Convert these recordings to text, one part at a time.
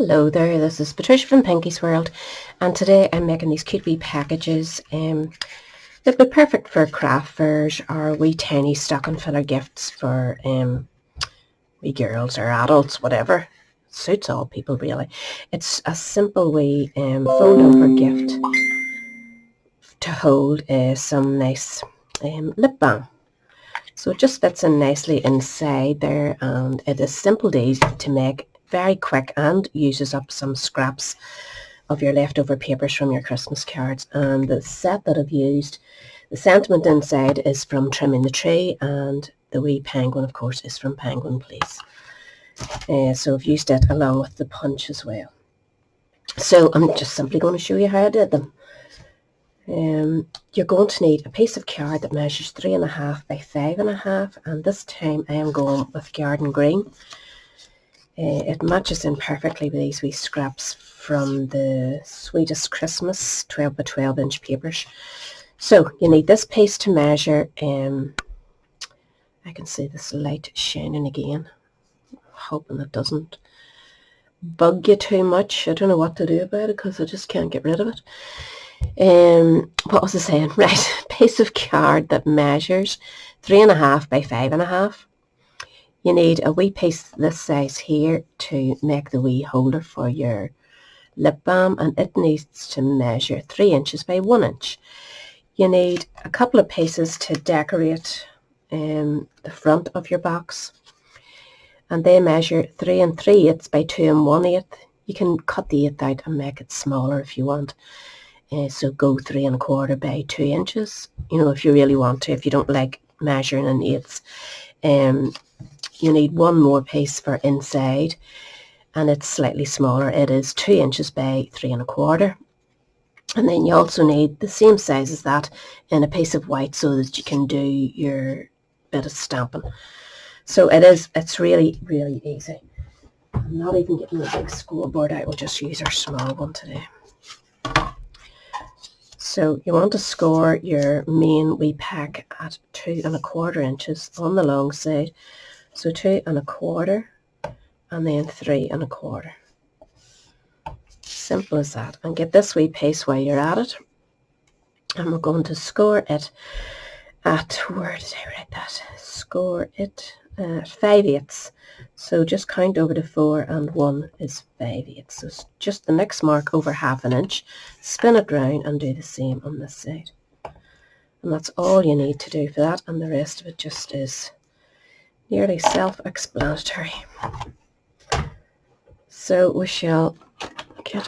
Hello there, this is Patricia from Pinky's World, and today I'm making these cute wee packages that would be perfect for craft fairs or wee tiny stocking filler gifts for wee girls or adults, whatever. Suits all people really. It's a simple wee fold over gift to hold some nice lip balm. So it just fits in nicely inside there, and it is simple to easy to make, very quick, and uses up some scraps of your leftover papers from your Christmas cards. And the set that I've used, the sentiment inside is from Trimming the Tree, and the wee penguin, of course, is from Penguin Please. So I've used it along with the punch as well. So I'm just simply going to show you how I did them. You're going to need a piece of card that measures 3.5 by 5.5, and this time I am going with Garden Green. It matches in perfectly with these wee scraps from the Sweetest Christmas 12 by 12 inch papers. So you need this piece to measure. I can see this light shining again. Hoping it doesn't bug you too much. I don't know what to do about it because I just can't get rid of it. What was I saying? Right, piece of card that measures 3.5 by 5.5. You need a wee piece this size here to make the wee holder for your lip balm, and it needs to measure 3 inches by 1 inch. You need a couple of pieces to decorate the front of your box, and they measure 3 3/8 by 2 1/8. You can cut the 1/8 out and make it smaller if you want. So go 3 1/4 by 2 inches, if you really want to, if you don't like measuring in eighths. You need one more piece for inside, and it's slightly smaller. It is 2 inches by 3 1/4. And then you also need the same size as that in a piece of white so that you can do your bit of stamping. So it's really, really easy. I'm not even getting a big scoreboard out. We'll just use our small one today. So you want to score your main wee pack at 2 1/4 inches on the long side. So 2 1/4 and then 3 1/4. Simple as that. And get this wee piece while you're at it. And we're going to score it at, where did I write that? Score it at 5/8. So just count over to 4, and 1 is 5/8. So it's just the next mark over 1/2 inch. Spin it round and do the same on this side. And that's all you need to do for that, and the rest of it just is nearly self-explanatory. So we shall get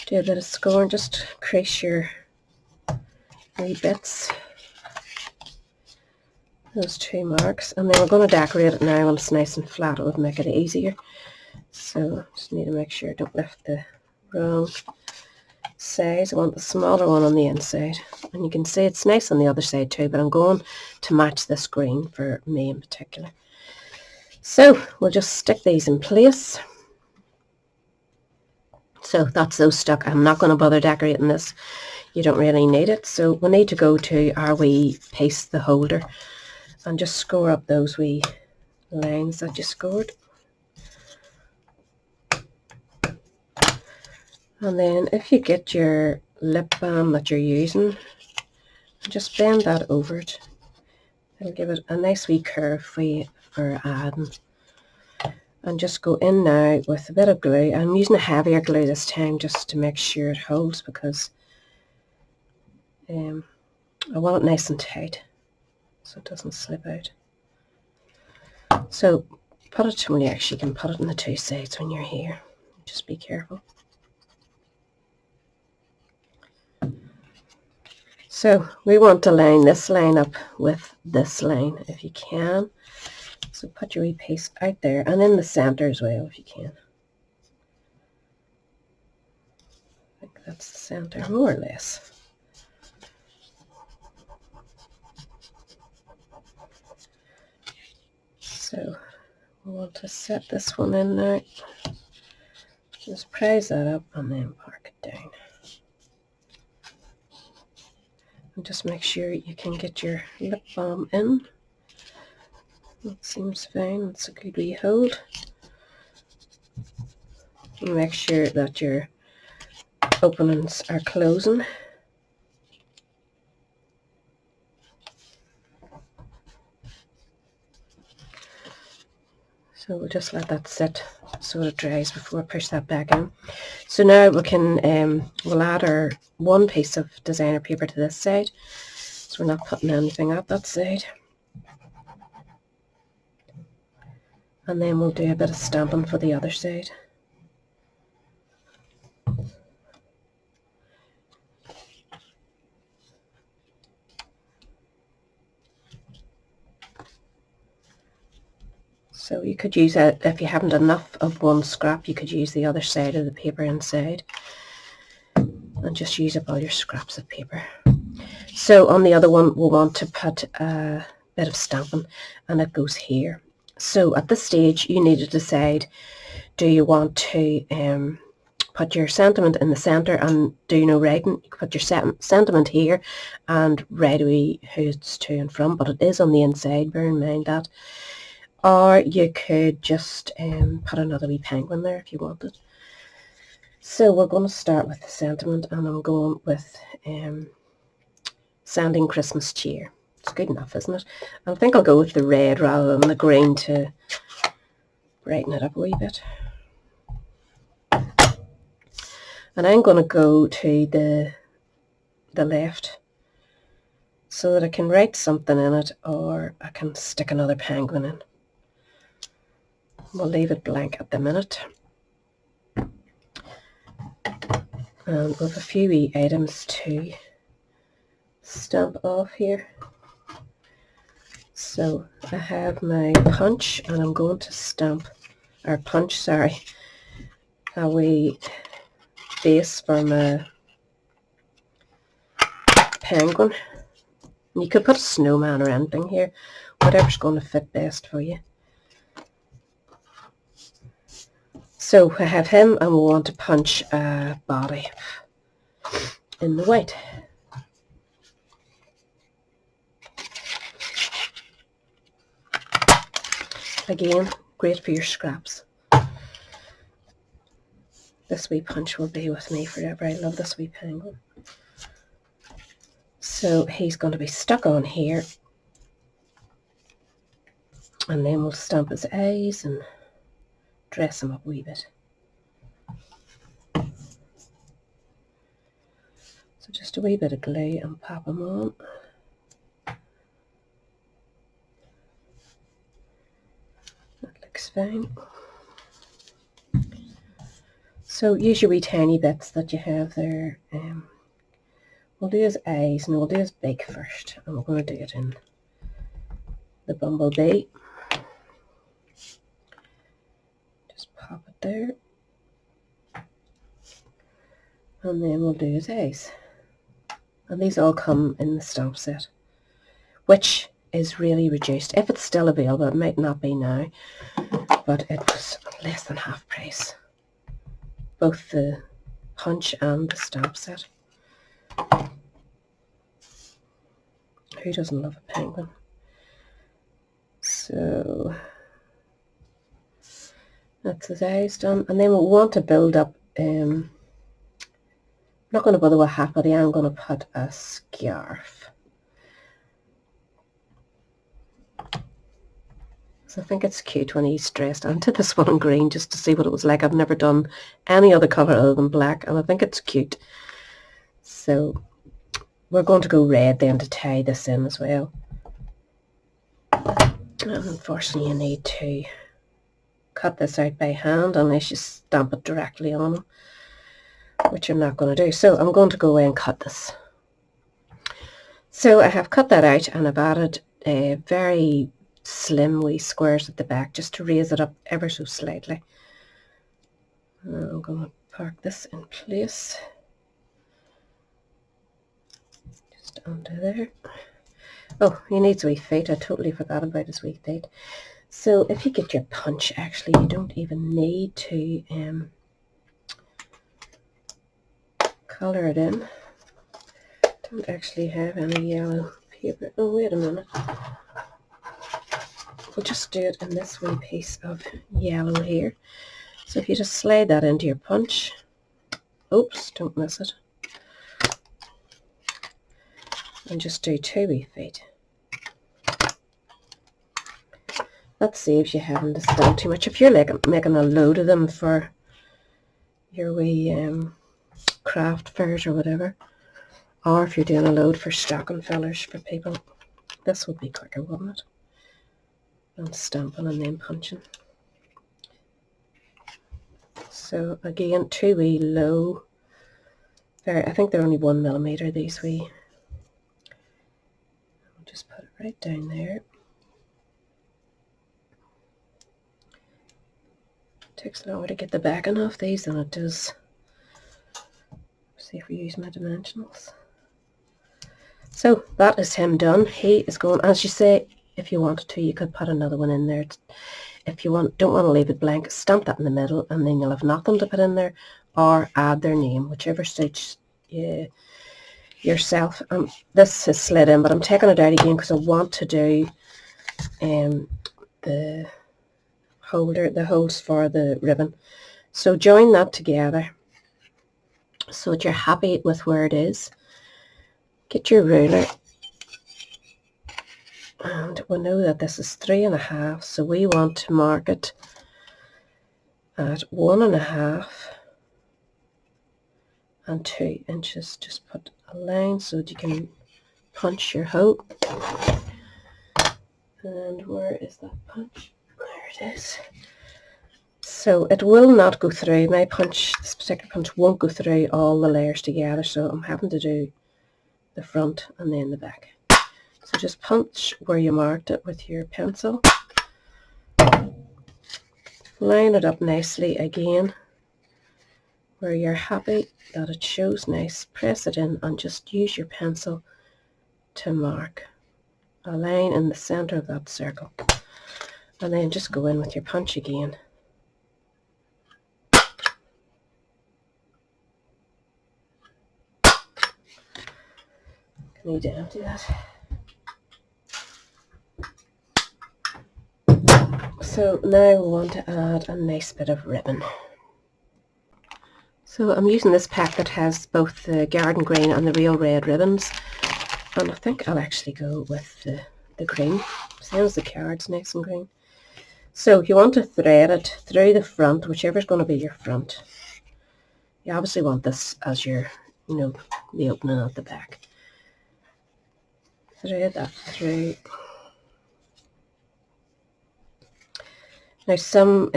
do a bit of scoring. Just crease your wee bits, those 2 marks, and then we're going to decorate it now when it's nice and flat. It would make it easier. So just need to make sure I don't lift the wrong size. I want the smaller one on the inside, and you can see it's nice on the other side too, but I'm going to match this green for me in particular. So we'll just stick these in place. So that's those stuck. I'm not going to bother decorating this. You don't really need it. So we need to go to our wee piece, the holder, and just score up those wee lines that you scored. And then if you get your lip balm that you're using, just bend that over it. It'll give it a nice wee curve for adding. And just go in now with a bit of glue. I'm using a heavier glue this time just to make sure it holds, because I want it nice and tight so it doesn't slip out. So put it, well, you actually can put it on the 2 sides when you're here. Just be careful. So we want to line this line up with this line if you can. So put your wee piece out there and in the center as well if you can. I think that's the center, more or less. So we want to set this one in now. Just prise that up and then park it down. And just make sure you can get your lip balm in. That seems fine. It's a good wee hold. And make sure that your openings are closing. So we'll just let that sit so it dries before I push that back in. So now we can, we'll add our one piece of designer paper to this side. So we're not putting anything at that side. And then we'll do a bit of stamping for the other side. So you could use it, if you haven't enough of one scrap, you could use the other side of the paper inside and just use up all your scraps of paper. So on the other one we'll want to put a bit of stamping, and it goes here. So at this stage you need to decide, do you want to put your sentiment in the centre and do no writing? You can put your sentiment here and write away who it's to and from, but it is on the inside, bear in mind that. Or you could just put another wee penguin there if you wanted. So we're going to start with the sentiment, and I'm going with Sending Christmas Cheer. It's good enough, isn't it? I think I'll go with the red rather than the green to brighten it up a wee bit. And I'm going to go to the left so that I can write something in it, or I can stick another penguin in. We'll leave it blank at the minute. And with a few wee items to stamp off here. So I have my punch, and I'm going to stamp, or punch, sorry, a wee base for my penguin. And you could put a snowman or anything here, whatever's going to fit best for you. So I have him, and we want to punch a body in the white. Again, great for your scraps. This wee punch will be with me forever. I love this wee penguin. So he's going to be stuck on here. And then we'll stamp his eyes and dress him up a wee bit. So just a wee bit of glue and pop him on. That looks fine. So use your wee tiny bits that you have there. We'll do his eyes, and we'll do his beak first. And we're going to do it in the bumblebee. Just pop it there. And then we'll do his eyes. And these all come in the stamp set, which is really reduced. If it's still available, it might not be now, but it was less than half price. Both the punch and the stamp set. Who doesn't love a penguin? So that's his eyes done. And then we'll want to build up, I'm not going to bother with a hat, but I am going to put a scarf. So I think it's cute when he's dressed. I did this one in green just to see what it was like. I've never done any other colour other than black, and I think it's cute. So we're going to go red then to tie this in as well. And unfortunately you need to cut this out by hand unless you stamp it directly on them, which I'm not going to do. So I'm going to go away and cut this. So I have cut that out, and I've added a very slim wee squares at the back just to raise it up ever so slightly. I'm going to park this in place just under there. Oh, he needs wee feet. I totally forgot about his wee feet. So if you get your punch, actually you don't even need to colour it in. Don't actually have any yellow paper. Oh, wait a minute. We'll just do it in this wee piece of yellow here. So if you just slide that into your punch, oops, don't miss it, and just do 2 wee feet. That saves you having to spill too much. If you're like making a load of them for your wee craft fairs or whatever, or if you're doing a load for stocking fillers for people, this would be quicker, wouldn't it? And stamping and then punching. So again, 2 wee low. I think they're only 1 millimeter, these wee. I'll just put it right down there. It takes longer to get the backing off these than it does. See if we use my dimensionals. So that is him done. He is going, as you say, if you wanted to, you could put another one in there. If you don't want to leave it blank, stamp that in the middle and then you'll have nothing to put in there, or add their name, whichever suits yourself. This has slid in, but I'm taking it out again because I want to do the holes for the ribbon. So join that together so that you're happy with where it is. Get your ruler, and we know that this is 3.5, so we want to mark it at 1.5 and 2 inches. Just put a line so that you can punch your hole. And where is that punch? There it is. So it will not go through. My punch, this particular punch, won't go through all the layers together, so I'm having to do the front and then the back. So just punch where you marked it with your pencil. Line it up nicely again where you're happy that it shows nice. Press it in and just use your pencil to mark a line in the center of that circle. And then just go in with your punch again. I need to empty that. So now we want to add a nice bit of ribbon. So I'm using this pack that has both the garden green and the real red ribbons, and I think I'll actually go with the green. Same as the card's nice and green. So you want to thread it through the front, whichever's going to be your front. You obviously want this as your, the opening at the back. Thread that through. Now some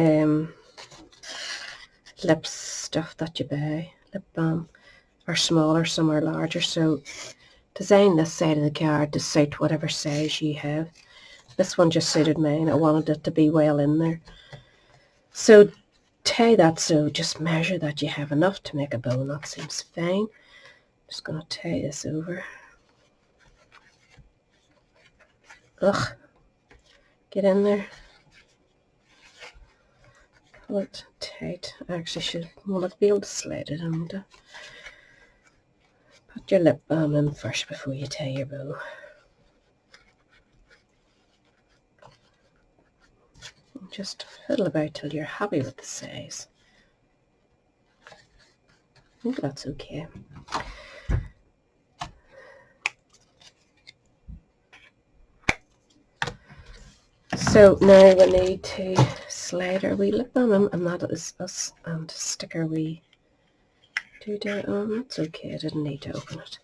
lip stuff that you buy, lip balm, are smaller, some are larger, so design this side of the card to suit whatever size you have. This one just suited mine. I wanted it to be well in there. So tie that, so just measure that you have enough to make a bow, and that seems fine. Just going to tie this over. Ugh, get in there. Pull it tight. I actually will be able to slide it in. Put your lip balm in first before you tie your bow. Just fiddle about till you're happy with the size. I think that's okay. So now we need to slide our wee lip balm in, and that is us, and stick our wee doodad on. That's okay, I didn't need to open it.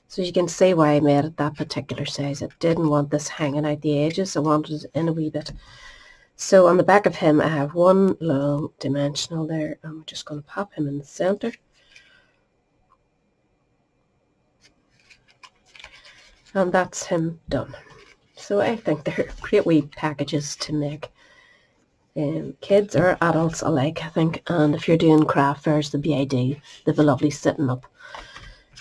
So you can see why I made it that particular size. I didn't want this hanging out the edges, I wanted it in a wee bit. So on the back of him I have one long dimensional there, and we're just going to pop him in the center. And that's him done. So I think they're great wee packages to make. Kids or adults alike, I think, and if you're doing craft fairs, they'd be ideal. They'd be lovely sitting up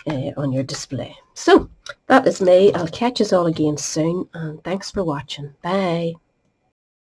on your display. So that is me. I'll catch us all again soon, and thanks for watching. Bye.